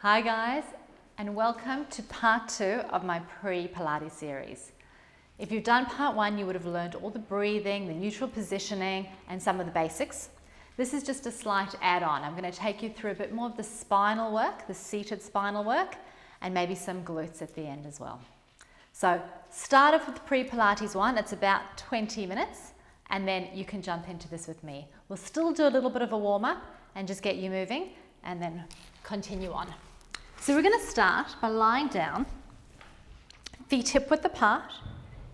Hi guys, and welcome to part 2 of my pre-Pilates series. If you've done part 1, you would have learned all the breathing, the neutral positioning, and some of the basics. This is just a slight add-on. I'm going to take you through a bit more of the spinal work, the seated spinal work, and maybe some glutes at the end as well. So start off with the pre-Pilates one. It's about 20 minutes, and then you can jump into this with me. We'll still do a little bit of a warm-up and just get you moving, and then continue on. So we're going to start by lying down, feet hip width apart,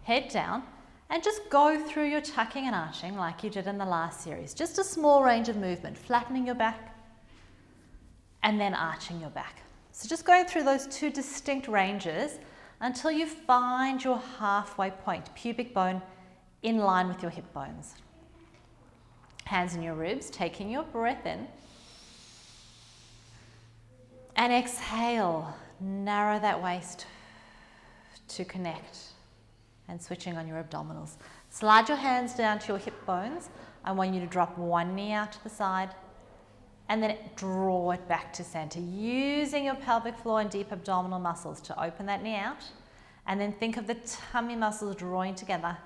head down, and just go through your tucking and arching like you did in the last series. Just a small range of movement, flattening your back and then arching your back. So just going through those two distinct ranges until you find your halfway point, pubic bone in line with your hip bones. Hands in your ribs, taking your breath in. And exhale, narrow that waist to connect and switching on your abdominals. Slide your hands down to your hip bones. I want you to drop one knee out to the side and then draw it back to center, using your pelvic floor and deep abdominal muscles to open that knee out. And then think of the tummy muscles drawing together,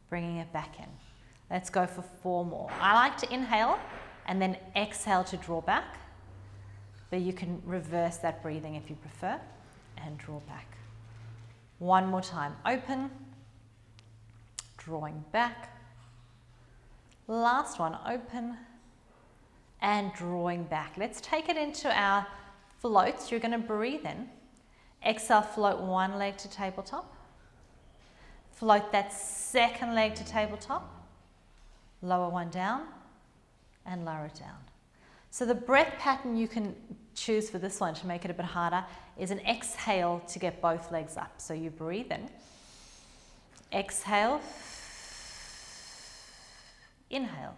bringing it back in. Let's go for 4 more. I like to inhale and then exhale to draw back. But you can reverse that breathing if you prefer and draw back. One more time. Open, drawing back. Last one, open and drawing back. Let's take it into our floats. You're going to breathe in. Exhale, float one leg to tabletop. Float that second leg to tabletop. Lower one down and lower it down. So the breath pattern you can choose for this one to make it a bit harder is an exhale to get both legs up. So you breathe in, exhale, inhale.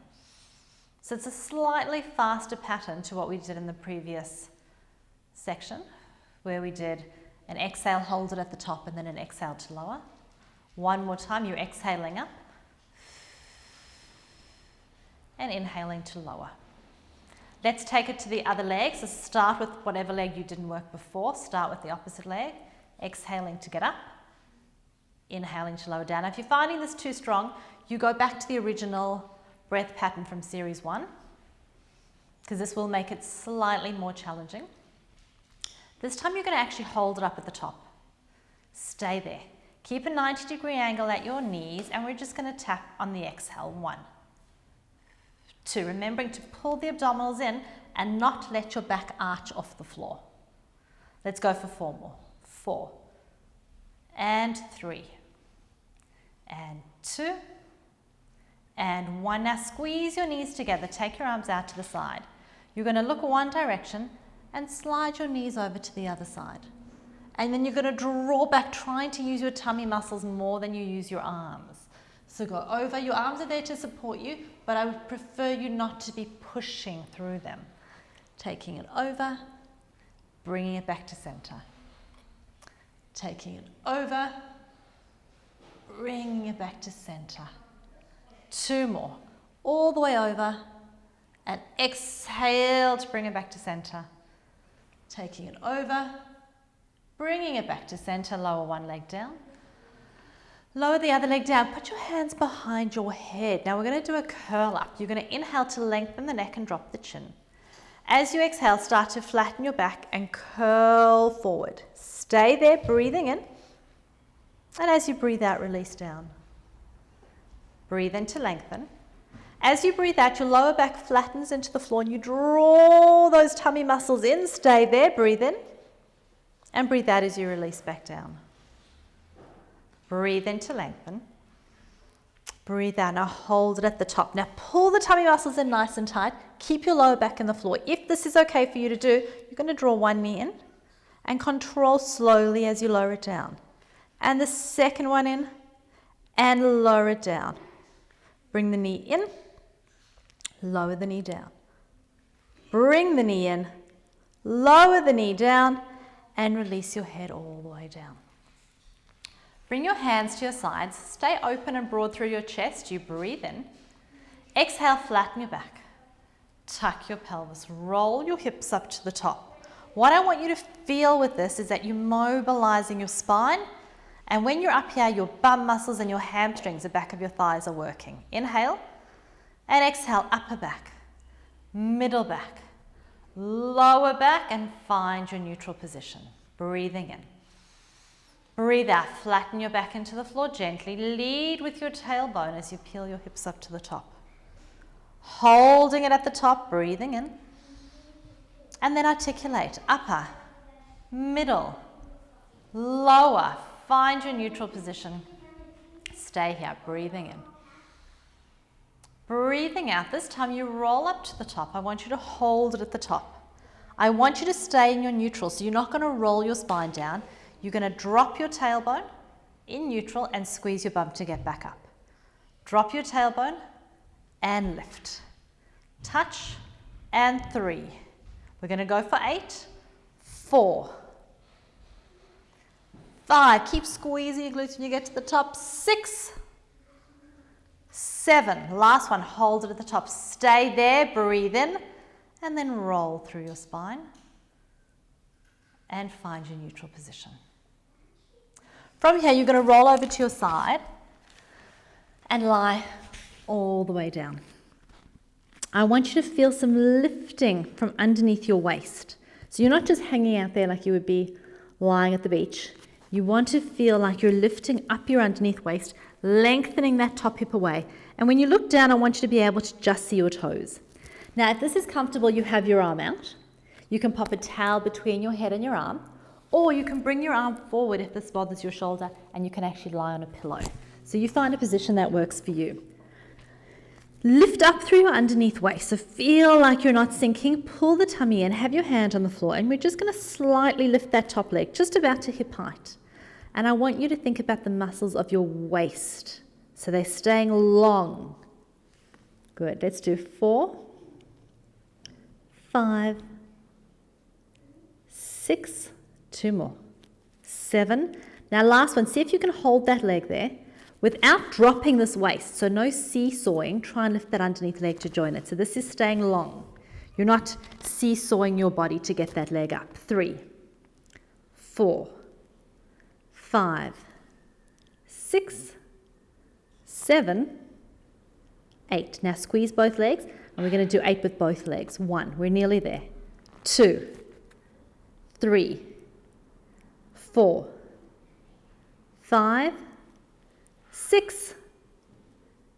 So it's a slightly faster pattern to what we did in the previous section, where we did an exhale, hold it at the top, and then an exhale to lower. One more time, you're exhaling up and inhaling to lower. Let's take it to the other leg. So start with whatever leg you didn't work before. Start with the opposite leg. Exhaling to get up. Inhaling to lower down. Now, if you're finding this too strong, you go back to the original breath pattern from series 1, because this will make it slightly more challenging. This time you're going to actually hold it up at the top. Stay there. Keep a 90-degree angle at your knees, and we're just going to tap on the exhale. 1. 2, remembering to pull the abdominals in and not let your back arch off the floor. Let's go for 4 more. 4 and 3 and 2 and 1. Now squeeze your knees together. Take your arms out to the side. You're going to look one direction and slide your knees over to the other side. And then you're going to draw back, trying to use your tummy muscles more than you use your arms. So go over. Your arms are there to support you, but I would prefer you not to be pushing through them. Taking it over, bringing it back to center. Taking it over, bringing it back to center. 2 more. All the way over, and exhale to bring it back to center. Taking it over, bringing it back to center. Lower one leg down. Lower the other leg down. Put your hands behind your head. Now we're going to do a curl up. You're going to inhale to lengthen the neck and drop the chin. As you exhale, start to flatten your back and curl forward. Stay there, breathing in. And as you breathe out, release down. Breathe in to lengthen. As you breathe out, your lower back flattens into the floor and you draw those tummy muscles in. Stay there, breathe in. And breathe out as you release back down. Breathe in to lengthen. Breathe out. Now hold it at the top. Now pull the tummy muscles in nice and tight. Keep your lower back in the floor. If this is okay for you to do, you're going to draw one knee in and control slowly as you lower it down. And the second one in and lower it down. Bring the knee in, lower the knee down. Bring the knee in, lower the knee down, and release your head all the way down. Bring your hands to your sides. Stay open and broad through your chest. You breathe in. Exhale, flatten your back. Tuck your pelvis. Roll your hips up to the top. What I want you to feel with this is that you're mobilizing your spine, and when you're up here, your bum muscles and your hamstrings, the back of your thighs are working. Inhale and exhale, upper back, middle back, lower back, and find your neutral position. Breathing in. Breathe out, flatten your back into the floor gently. Lead with your tailbone as you peel your hips up to the top. Holding it at the top, breathing in. And then articulate, upper, middle, lower. Find your neutral position. Stay here, breathing in. Breathing out, this time you roll up to the top. I want you to hold it at the top. I want you to stay in your neutral, so you're not going to roll your spine down. You're going to drop your tailbone in neutral and squeeze your bum to get back up. Drop your tailbone and lift. Touch and 3. We're going to go for 8, 4, 5. Keep squeezing your glutes when you get to the top. 6, 7. Last one, hold it at the top. Stay there, breathe in, and then roll through your spine and find your neutral position. From here, you're going to roll over to your side and lie all the way down. I want you to feel some lifting from underneath your waist. So you're not just hanging out there like you would be lying at the beach. You want to feel like you're lifting up your underneath waist, lengthening that top hip away. And when you look down, I want you to be able to just see your toes. Now, if this is comfortable, you have your arm out. You can pop a towel between your head and your arm, or you can bring your arm forward if this bothers your shoulder, and you can actually lie on a pillow. So you find a position that works for you. Lift up through your underneath waist. So feel like you're not sinking. Pull the tummy in, have your hand on the floor, and we're just going to slightly lift that top leg, just about to hip height. And I want you to think about the muscles of your waist. So they're staying long. Good. Let's do 4, 5, 6, 2 more, 7. Now last one, see if you can hold that leg there without dropping this waist. So no seesawing, try and lift that underneath leg to join it. So this is staying long. You're not seesawing your body to get that leg up. 3, 4, 5, 6, 7, 8. Now squeeze both legs, and we're going to do 8 with both legs. 1, we're nearly there. 2, 3, 4, 5, 6,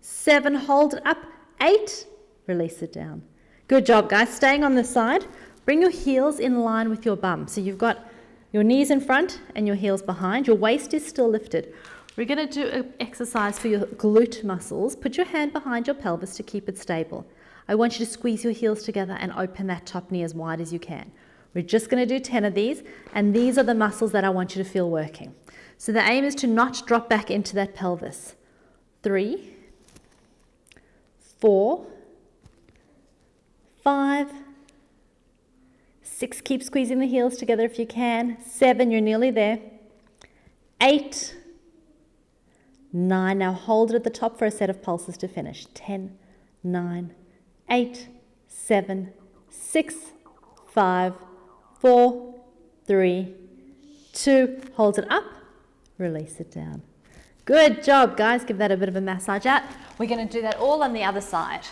7, hold it up, 8, release it down. Good job, guys. Staying on this side, bring your heels in line with your bum. So you've got your knees in front and your heels behind. Your waist is still lifted. We're going to do an exercise for your glute muscles. Put your hand behind your pelvis to keep it stable. I want you to squeeze your heels together and open that top knee as wide as you can. We're just going to do 10 of these, and these are the muscles that I want you to feel working. So the aim is to not drop back into that pelvis. 3, 4, 5, 6, keep squeezing the heels together if you can. 7, you're nearly there. 8, 9, now hold it at the top for a set of pulses to finish. 10, 9, 8, 7, 6, 5, 4, 3, 2, hold it up, release it down. Good job, guys. Give that a bit of a massage out. We're going to do that all on the other side.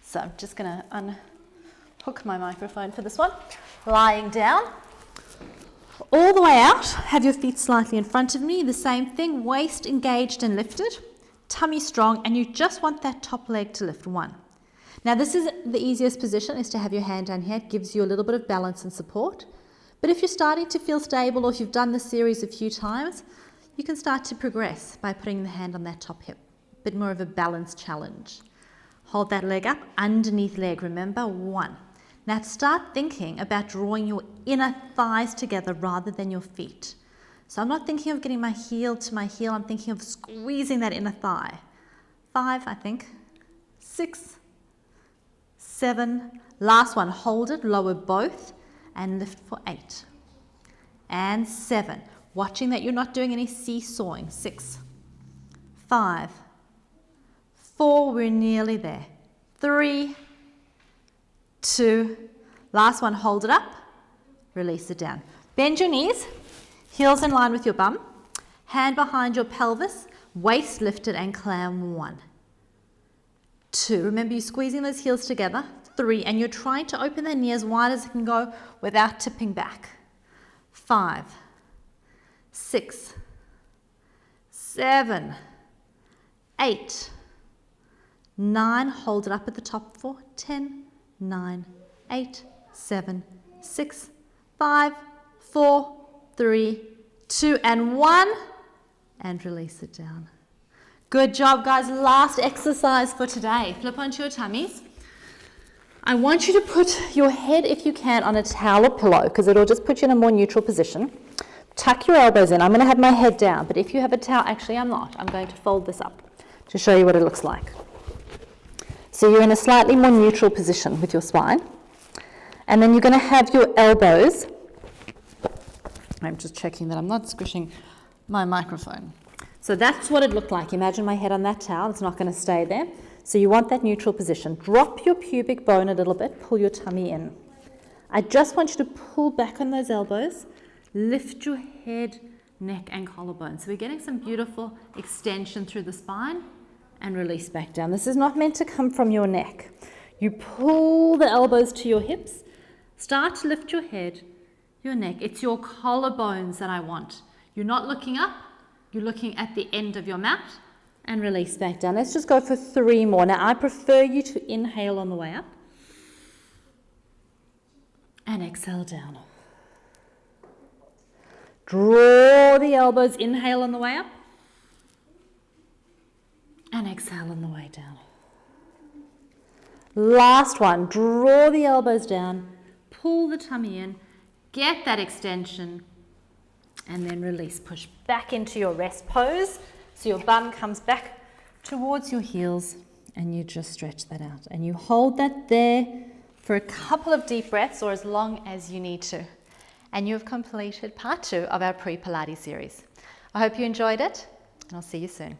So I'm just going to unhook my microphone for this one. Lying down, all the way out, have your feet slightly in front of me. The same thing, waist engaged and lifted, tummy strong, and you just want that top leg to lift. 1. Now this is the easiest position, is to have your hand down here. It gives you a little bit of balance and support. But if you're starting to feel stable, or if you've done this series a few times, you can start to progress by putting the hand on that top hip. A bit more of a balance challenge. Hold that leg up, underneath leg, remember, 1. Now start thinking about drawing your inner thighs together rather than your feet. So I'm not thinking of getting my heel to my heel, I'm thinking of squeezing that inner thigh. 5, I think. 6, 7, last one, hold it, lower both, and lift for 8. And 7, watching that you're not doing any seesawing. 6, 5, 4, we're nearly there. 3, 2, Last one, hold it up, release it down. Bend your knees, heels in line with your bum, hand behind your pelvis, waist lifted and clam. 1, 2, remember you're squeezing those heels together. 3, and you're trying to open that knee as wide as it can go without tipping back. 5, 6, 7, 8, 9, hold it up at the top for 10, 9, 8, 7, 6, 5, 4, 3, 2, and 1, and release it down. Good job, guys. Last exercise for today. Flip onto your tummies. I want you to put your head, if you can, on a towel or pillow because it'll just put you in a more neutral position. Tuck your elbows in. I'm going to have my head down, but if you have a towel, actually I'm not. I'm going to fold this up to show you what it looks like. So you're in a slightly more neutral position with your spine. And then you're going to have your elbows. I'm just checking that I'm not squishing my microphone. So that's what it looked like. Imagine my head on that towel. It's not going to stay there. So you want that neutral position. Drop your pubic bone a little bit. Pull your tummy in. I just want you to pull back on those elbows. Lift your head, neck, and collarbone. So we're getting some beautiful extension through the spine and release back down. This is not meant to come from your neck. You pull the elbows to your hips. Start to lift your head, your neck. It's your collarbones that I want. You're not looking up. You're looking at the end of your mat and release back down. Let's just go for 3 more. Now, I prefer you to inhale on the way up and exhale down. Draw the elbows, inhale on the way up and exhale on the way down. Last one, draw the elbows down, pull the tummy in, get that extension, and then release. Push back into your rest pose. So your bum comes back towards your heels and you just stretch that out. And you hold that there for a couple of deep breaths or as long as you need to. And you have completed part 2 of our pre-Pilates series. I hope you enjoyed it and I'll see you soon.